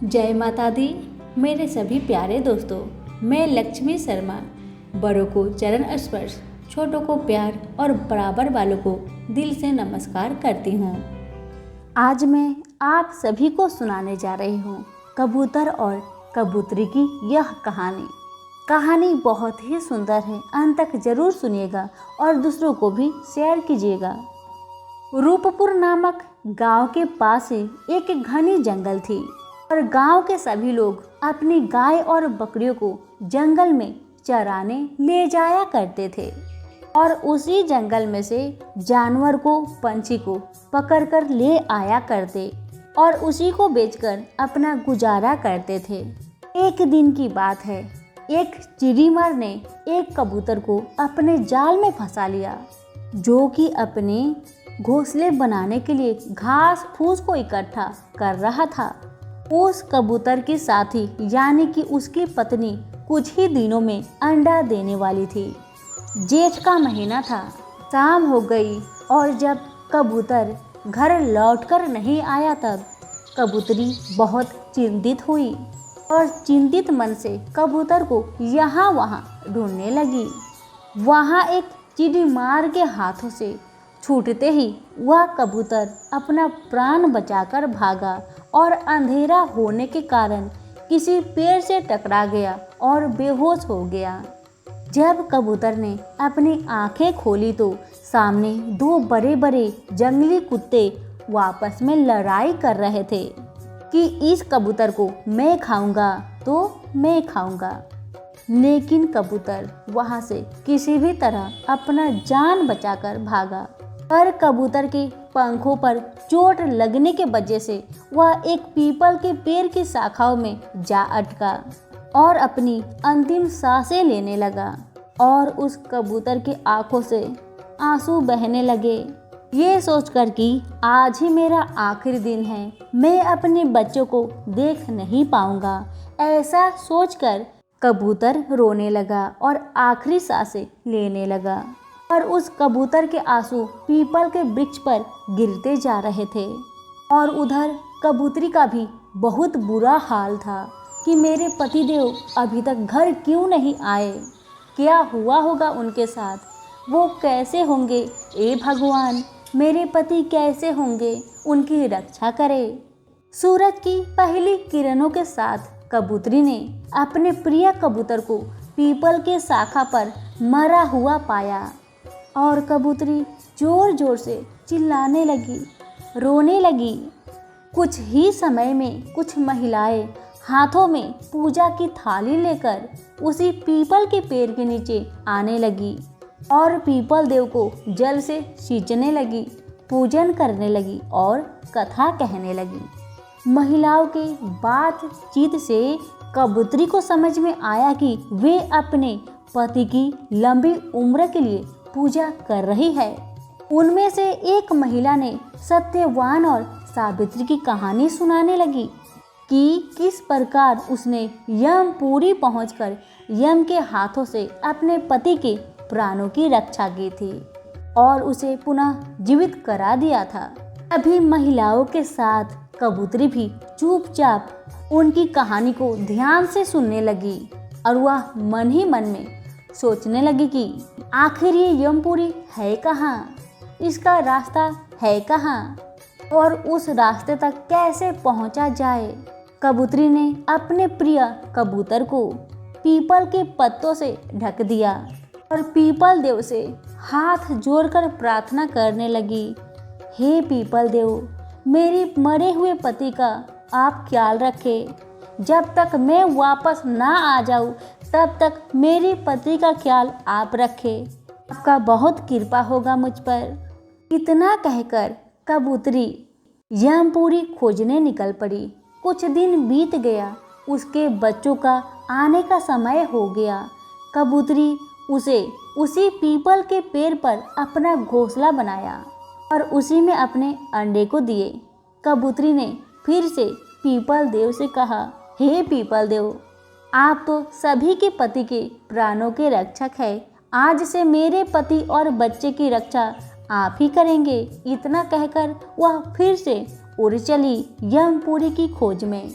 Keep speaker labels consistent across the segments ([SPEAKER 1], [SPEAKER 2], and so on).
[SPEAKER 1] जय माता दी। मेरे सभी प्यारे दोस्तों, मैं लक्ष्मी शर्मा बड़ों को चरण स्पर्श, छोटों को प्यार और बराबर वालों को दिल से नमस्कार करती हूँ। आज मैं आप सभी को सुनाने जा रही हूँ कबूतर और कबूतरी की यह कहानी बहुत ही सुंदर है। अंत तक जरूर सुनिएगा और दूसरों को भी शेयर कीजिएगा। रूपपुर नामक गांव के पास ही एक घनी जंगल थी और गांव के सभी लोग अपनी गाय और बकरियों को जंगल में चराने ले जाया करते थे और उसी जंगल में से जानवर को, पंछी को पकड़कर ले आया करते और उसी को बेचकर अपना गुजारा करते थे। एक दिन की बात है, एक चिड़ीमर ने एक कबूतर को अपने जाल में फंसा लिया, जो कि अपने घोंसले बनाने के लिए घास फूस को इकट्ठा कर रहा था। उस कबूतर की साथी यानी कि उसकी पत्नी कुछ ही दिनों में अंडा देने वाली थी। जेठ का महीना था, शाम हो गई और जब कबूतर घर लौटकर नहीं आया तब कबूतरी बहुत चिंतित हुई और चिंतित मन से कबूतर को यहाँ वहाँ ढूंढने लगी। वहाँ एक चिड़ीमार के हाथों से छूटते ही वह कबूतर अपना प्राण बचाकर भागा और अंधेरा होने के कारण किसी पेड़ से टकरा गया और बेहोश हो गया। जब कबूतर ने अपनी आंखें खोली तो सामने दो बड़े बड़े जंगली कुत्ते आपस में लड़ाई कर रहे थे कि इस कबूतर को मैं खाऊंगा तो मैं खाऊंगा। लेकिन कबूतर वहां से किसी भी तरह अपना जान बचाकर भागा, पर कबूतर के पंखों पर चोट लगने के वजह से वह एक पीपल के पेड़ की शाखाओं में जा अटका और अपनी अंतिम सांसें लेने लगा और उस कबूतर की आंखों से आंसू बहने लगे। ये सोचकर कि आज ही मेरा आखिरी दिन है, मैं अपने बच्चों को देख नहीं पाऊंगा, ऐसा सोचकर कबूतर रोने लगा और आखिरी सांसें लेने लगा। और उस कबूतर के आंसू पीपल के वृक्ष पर गिरते जा रहे थे और उधर कबूतरी का भी बहुत बुरा हाल था कि मेरे पतिदेव अभी तक घर क्यों नहीं आए, क्या हुआ होगा उनके साथ, वो कैसे होंगे, ए भगवान मेरे पति कैसे होंगे, उनकी रक्षा करे। सूरज की पहली किरणों के साथ कबूतरी ने अपने प्रिय कबूतर को पीपल के शाखा पर मरा हुआ पाया और कबूतरी जोर जोर से चिल्लाने लगी, रोने लगी। कुछ ही समय में कुछ महिलाएं हाथों में पूजा की थाली लेकर उसी पीपल के पेड़ के नीचे आने लगी और पीपल देव को जल से सींचने लगी, पूजन करने लगी और कथा कहने लगी। महिलाओं के बातचीत से कबूतरी को समझ में आया कि वे अपने पति की लंबी उम्र के लिए पूजा कर रही है। उनमें से एक महिला ने सत्यवान और सावित्री की कहानी सुनाने लगी कि किस प्रकार उसने यमपुरी पहुंचकर यम के हाथों से अपने पति के प्राणों की रक्षा की थी और उसे पुनः जीवित करा दिया था। अभी महिलाओं के साथ कबूतरी भी चुपचाप उनकी कहानी को ध्यान से सुनने लगी और वह मन ही मन में सोचने लगी कि आखिर ये यमपुरी है कहाँ, इसका रास्ता है कहाँ और उस रास्ते तक कैसे पहुँचा जाए। कबूतरी ने अपने प्रिय कबूतर को पीपल के पत्तों से ढक दिया और पीपल देव से हाथ जोड़कर प्रार्थना करने लगी, हे पीपल देव मेरे मरे हुए पति का आप ख्याल रखें, जब तक मैं वापस ना आ जाऊं तब तक मेरे पति का ख्याल आप रखें, आपका बहुत कृपा होगा मुझ पर। इतना कहकर कबूतरी यमपुरी खोजने निकल पड़ी। कुछ दिन बीत गया, उसके बच्चों का आने का समय हो गया। कबूतरी उसी पीपल के पेड़ पर अपना घोंसला बनाया और उसी में अपने अंडे को दिए। कबूतरी ने फिर से पीपल देव से कहा, हे पीपल देव आप तो सभी के पति के प्राणों के रक्षक हैं, आज से मेरे पति और बच्चे की रक्षा आप ही करेंगे। इतना कहकर वह फिर से उड़ चली यमपुरी की खोज में।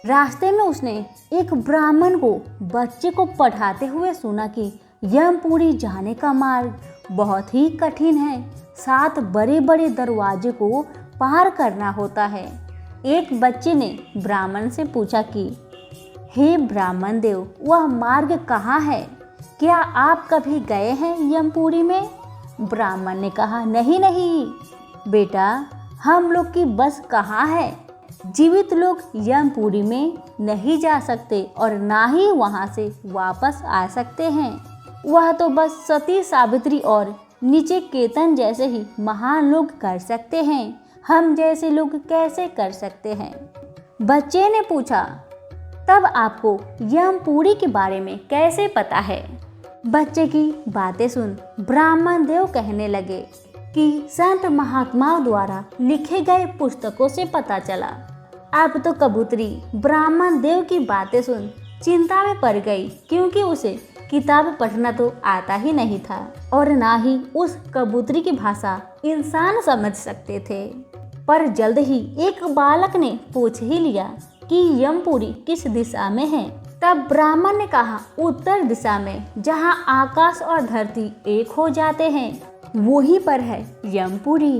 [SPEAKER 1] रास्ते में उसने एक ब्राह्मण को बच्चे को पढ़ाते हुए सुना कि यमपुरी जाने का मार्ग बहुत ही कठिन है। 7 बड़े बड़े दरवाजे को पार करना होता है। एक बच्चे ने ब्राह्मण से पूछा कि हे ब्राह्मण देव, वह मार्ग कहाँ है? क्या आप कभी गए हैं यमपुरी में? ब्राह्मण ने कहा, नहीं नहीं बेटा, हम लोग की बस कहाँ है। जीवित लोग यमपुरी में नहीं जा सकते और ना ही वहाँ से वापस आ सकते हैं। वह तो बस सती सावित्री और नीचे केतन जैसे ही महान लोग कर सकते हैं। हम जैसे लोग कैसे कर सकते हैं? बच्चे ने पूछा, तब आपको यमपुरी के बारे में कैसे पता है? बच्चे की बातें सुन ब्राह्मण देव कहने लगे कि संत महात्माओं द्वारा लिखे गए पुस्तकों से पता चला। अब तो कबूतरी ब्राह्मण देव की बातें सुन चिंता में पड़ गई, क्योंकि उसे किताब पढ़ना तो आता ही नहीं था और ना ही उस कबूतरी की भाषा इंसान समझ सकते थे। पर जल्द ही एक बालक ने पूछ ही लिया कि यमपुरी किस दिशा में है। तब ब्राह्मण ने कहा, उत्तर दिशा में, जहाँ आकाश और धरती एक हो जाते हैं, वहीं पर है यमपुरी।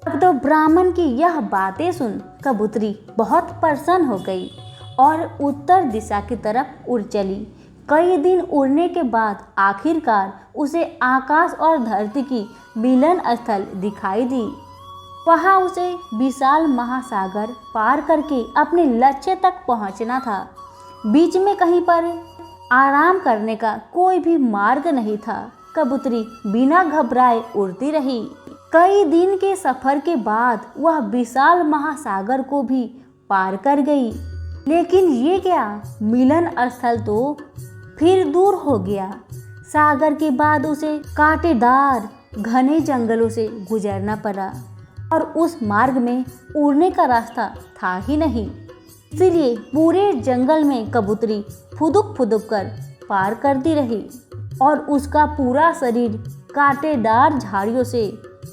[SPEAKER 1] अब तो ब्राह्मण की यह बातें सुन कबूतरी बहुत प्रसन्न हो गई और उत्तर दिशा की तरफ उड़ चली। कई दिन उड़ने के बाद आखिरकार उसे आकाश और धरती की मिलन स्थल दिखाई दी। वहाँ उसे विशाल महासागर पार करके अपने लक्ष्य तक पहुँचना था। बीच में कहीं पर आराम करने का कोई भी मार्ग नहीं था। कबूतरी बिना घबराए उड़ती रही। कई दिन के सफर के बाद वह विशाल महासागर को भी पार कर गई। लेकिन ये क्या, मिलन स्थल तो फिर दूर हो गया। सागर के बाद उसे कांटेदार घने जंगलों से गुजरना पड़ा और उस मार्ग में उड़ने का रास्ता था ही नहीं। इसीलिए पूरे जंगल में कबूतरी फुदुक फुदुक कर पार करती रही और उसका पूरा शरीर कांटेदार झाड़ियों से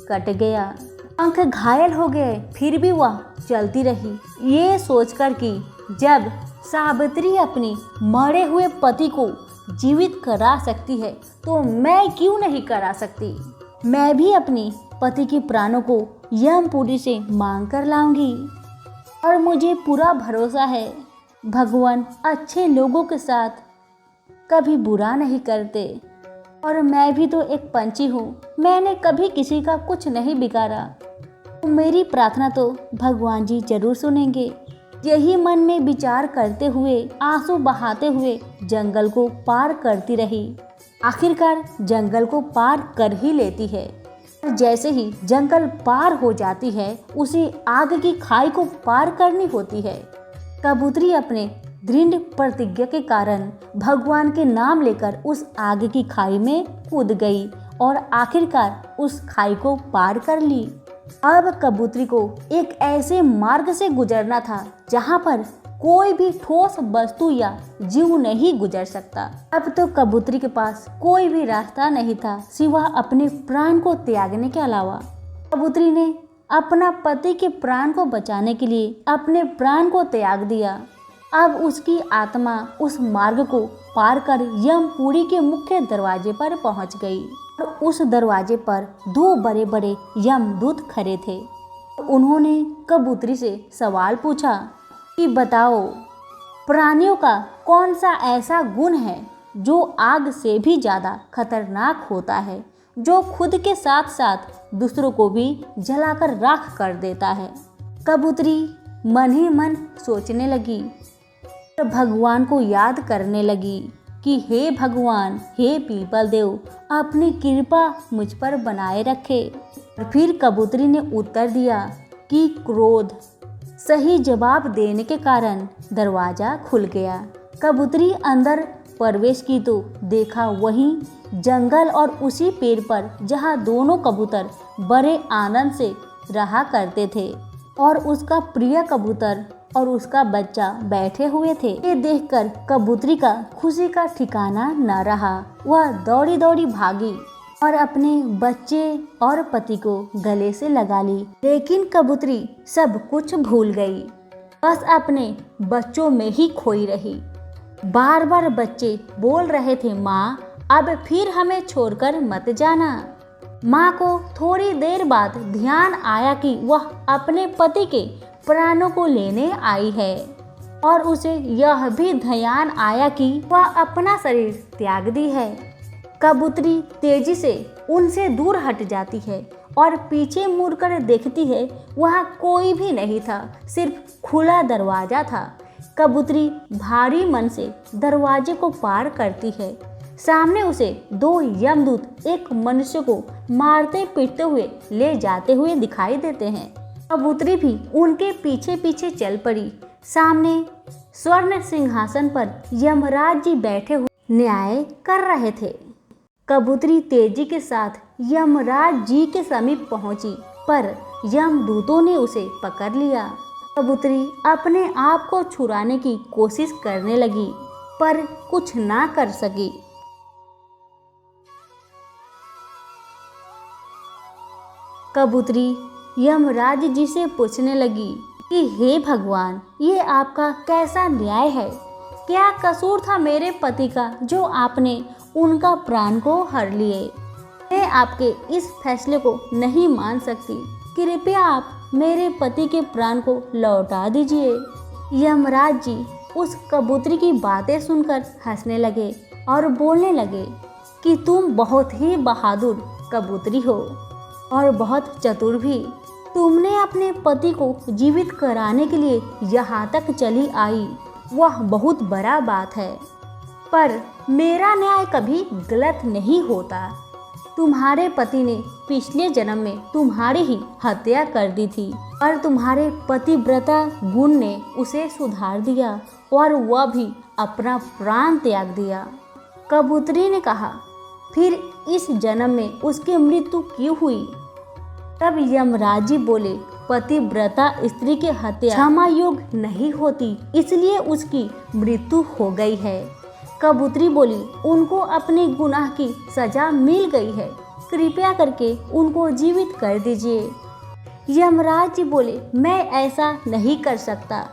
[SPEAKER 1] कट गया। पंख घायल हो गए, फिर भी वह चलती रही, ये सोचकर कि जब सावित्री अपनी मरे हुए पति को जीवित करा सकती है तो मैं क्यों नहीं करा सकती। मैं भी अपनी पति के प्राणों को यमपुरी से मांग कर लाऊंगी और मुझे पूरा भरोसा है भगवान अच्छे लोगों के साथ कभी बुरा नहीं करते। और मैं भी तो एक पंछी हूँ, मैंने कभी किसी का कुछ नहीं बिगाड़ा। मेरी प्रार्थना तो भगवान जी जरूर सुनेंगे। यही मन में विचार करते हुए आंसू बहाते हुए जंगल को पार करती रही। आखिरकार जंगल को पार कर ही लेती है। जैसे ही जंगल पार हो जाती है, उसे आग की खाई को पार करनी होती है। कबूतरी अपने दृढ़ प्रतिज्ञा के कारण भगवान के नाम लेकर उस आग की खाई में कूद गई और आखिरकार उस खाई को पार कर ली। अब कबूतरी को एक ऐसे मार्ग से गुजरना था जहाँ पर कोई भी ठोस वस्तु या जीव नहीं गुजर सकता। अब तो कबूतरी के पास कोई भी रास्ता नहीं था सिवा अपने प्राण को त्यागने के अलावा। कबूतरी ने अपना पति के प्राण को बचाने के लिए अपने प्राण को त्याग दिया। अब उसकी आत्मा उस मार्ग को पार कर यमपुरी के मुख्य दरवाजे पर पहुंच गई और उस दरवाजे पर 2 बड़े बड़े यमदूत खड़े थे। उन्होंने कबूतरी से सवाल पूछा कि बताओ, प्राणियों का कौन सा ऐसा गुण है जो आग से भी ज़्यादा खतरनाक होता है, जो खुद के साथ साथ दूसरों को भी जलाकर राख कर देता है। कबूतरी मन ही मन सोचने लगी और भगवान को याद करने लगी कि हे भगवान, हे पीपल देव, अपनी कृपा मुझ पर बनाए रखे। और फिर कबूतरी ने उत्तर दिया कि क्रोध। सही जवाब देने के कारण दरवाजा खुल गया। कबूतरी अंदर प्रवेश की तो देखा वहीं जंगल और उसी पेड़ पर जहाँ दोनों कबूतर बड़े आनंद से रहा करते थे और उसका प्रिय कबूतर और उसका बच्चा बैठे हुए थे। ये देखकर कबूतरी का खुशी का ठिकाना न रहा। वह दौड़ी दौड़ी भागी और अपने बच्चे और पति को गले से लगा ली। लेकिन कबूतरी सब कुछ भूल गई। बस अपने बच्चों में ही खोई रही। बार बार बच्चे बोल रहे थे, माँ अब फिर हमें छोड़कर मत जाना। माँ को थोड़ी देर बाद ध्यान आया कि वह अपने पति के प्राणों को लेने आई है और उसे यह भी ध्यान आया कि वह अपना शरीर त्याग दी है। कबूतरी तेजी से उनसे दूर हट जाती है और पीछे मुड़कर देखती है, वहाँ कोई भी नहीं था, सिर्फ खुला दरवाजा था। कबूतरी भारी मन से दरवाजे को पार करती है। सामने उसे दो यमदूत एक मनुष्य को मारते पीटते हुए ले जाते हुए दिखाई देते हैं। कबूतरी भी उनके पीछे पीछे चल पड़ी। सामने स्वर्ण सिंहासन पर यमराज जी बैठे हुए न्याय कर रहे थे। कबूतरी तेजी के साथ यमराज जी के समीप पहुंची, पर यमदूतों ने उसे पकड़ लिया। कबूतरी अपने आप को छुड़ाने की कोशिश करने लगी, पर कुछ ना कर सकी। कबूतरी यमराज जी से पूछने लगी कि हे भगवान, ये आपका कैसा न्याय है? क्या कसूर था मेरे पति का जो आपने उनका प्राण को हर लिए? मैं आपके इस फैसले को नहीं मान सकती। कृपया आप मेरे पति के प्राण को लौटा दीजिए। यमराज जी उस कबूतरी की बातें सुनकर हंसने लगे और बोलने लगे कि तुम बहुत ही बहादुर कबूतरी हो और बहुत चतुर भी। तुमने अपने पति को जीवित कराने के लिए यहाँ तक चली आई, वह बहुत बड़ा बात है। पर मेरा न्याय कभी गलत नहीं होता। तुम्हारे पति ने पिछले जन्म में तुम्हारी ही हत्या कर दी थी और तुम्हारे पतिव्रता गुण ने उसे सुधार दिया और वह भी अपना प्राण त्याग दिया। कबूतरी ने कहा, फिर इस जन्म में उसकी मृत्यु क्यों हुई? तब यमराज जी बोले, पतिव्रता स्त्री की हत्या क्षमा योग्य नहीं होती, इसलिए उसकी मृत्यु हो गई है। कबूतरी बोली, उनको अपने गुनाह की सजा मिल गई है, कृपया करके उनको जीवित कर दीजिए। यमराज जी बोले, मैं ऐसा नहीं कर सकता।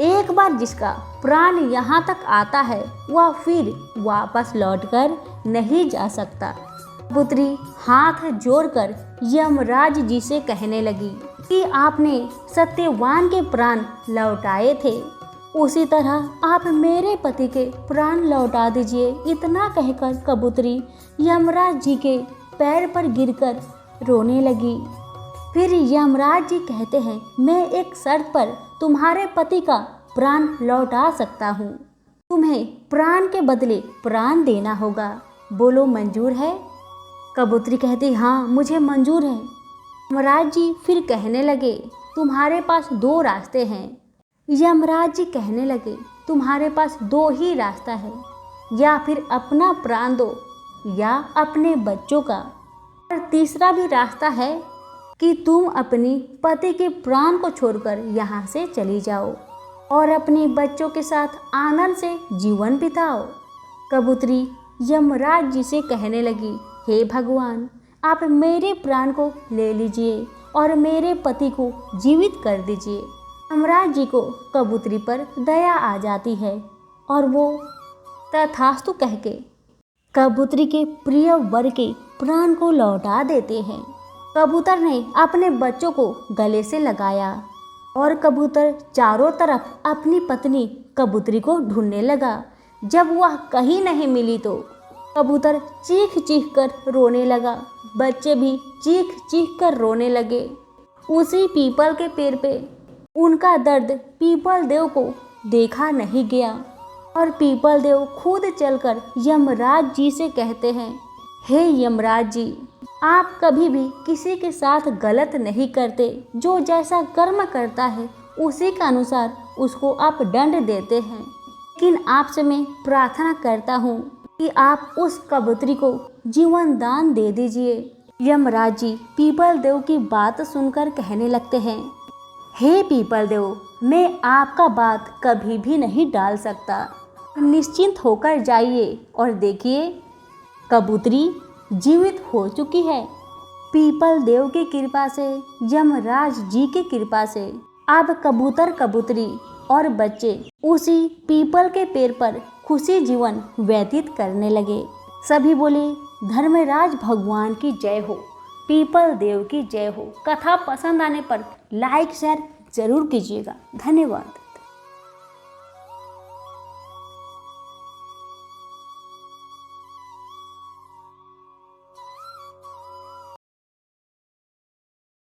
[SPEAKER 1] एक बार जिसका प्राण यहाँ तक आता है वह फिर वापस लौटकर नहीं जा सकता। कबूतरी हाथ जोड़कर यमराज जी से कहने लगी कि आपने सत्यवान के प्राण लौटाए थे, उसी तरह आप मेरे पति के प्राण लौटा दीजिए। इतना कहकर कबूतरी यमराज जी के पैर पर गिरकर रोने लगी। फिर यमराज जी कहते हैं, मैं एक शर्त पर तुम्हारे पति का प्राण लौटा सकता हूँ। तुम्हें प्राण के बदले प्राण देना होगा, बोलो मंजूर है? कबूतरी कहती, हाँ मुझे मंजूर है। यमराज जी फिर कहने लगे, तुम्हारे पास दो रास्ते हैं। यमराज जी कहने लगे, तुम्हारे पास दो ही रास्ता है, या फिर अपना प्राण दो या अपने बच्चों का। और तीसरा भी रास्ता है कि तुम अपनी पति के प्राण को छोड़कर यहाँ से चली जाओ और अपने बच्चों के साथ आनंद से जीवन बिताओ। कबूतरी यमराज जी से कहने लगी, हे भगवान, आप मेरे प्राण को ले लीजिए और मेरे पति को जीवित कर दीजिए। यमराज जी को कबूतरी पर दया आ जाती है और वो तथास्तु कह के कबूतरी के प्रिय वर के प्राण को लौटा देते हैं। कबूतर ने अपने बच्चों को गले से लगाया और कबूतर चारों तरफ अपनी पत्नी कबूतरी को ढूंढने लगा। जब वह कहीं नहीं मिली तो कबूतर चीख चीख कर रोने लगा, बच्चे भी चीख चीख कर रोने लगे। उसी पीपल के पेड़ पे उनका दर्द पीपल देव को देखा नहीं गया और पीपल देव खुद चलकर यमराज जी से कहते हैं, हे यमराज जी, आप कभी भी किसी के साथ गलत नहीं करते। जो जैसा कर्म करता है उसी के अनुसार उसको आप दंड देते हैं, लेकिन आपसे मैं प्रार्थना करता हूँ कि आप उस कबूतरी को जीवन दान दे दीजिए। यमराज जी पीपल देव की बात सुनकर कहने लगते हैं, हे पीपल देव, मैं आपका बात कभी भी नहीं डाल सकता। निश्चिंत होकर जाइए और देखिए, कबूतरी जीवित हो चुकी है। पीपल देव की कृपा से, यमराज जी की कृपा से अब कबूतर कबूतरी और बच्चे उसी पीपल के पेड़ पर खुशी जीवन व्यतीत करने लगे। सभी बोले धर्मराज भगवान की जय हो, पीपल देव की जय हो। कथा पसंद आने पर लाइक शेयर जरूर कीजिएगा। धन्यवाद।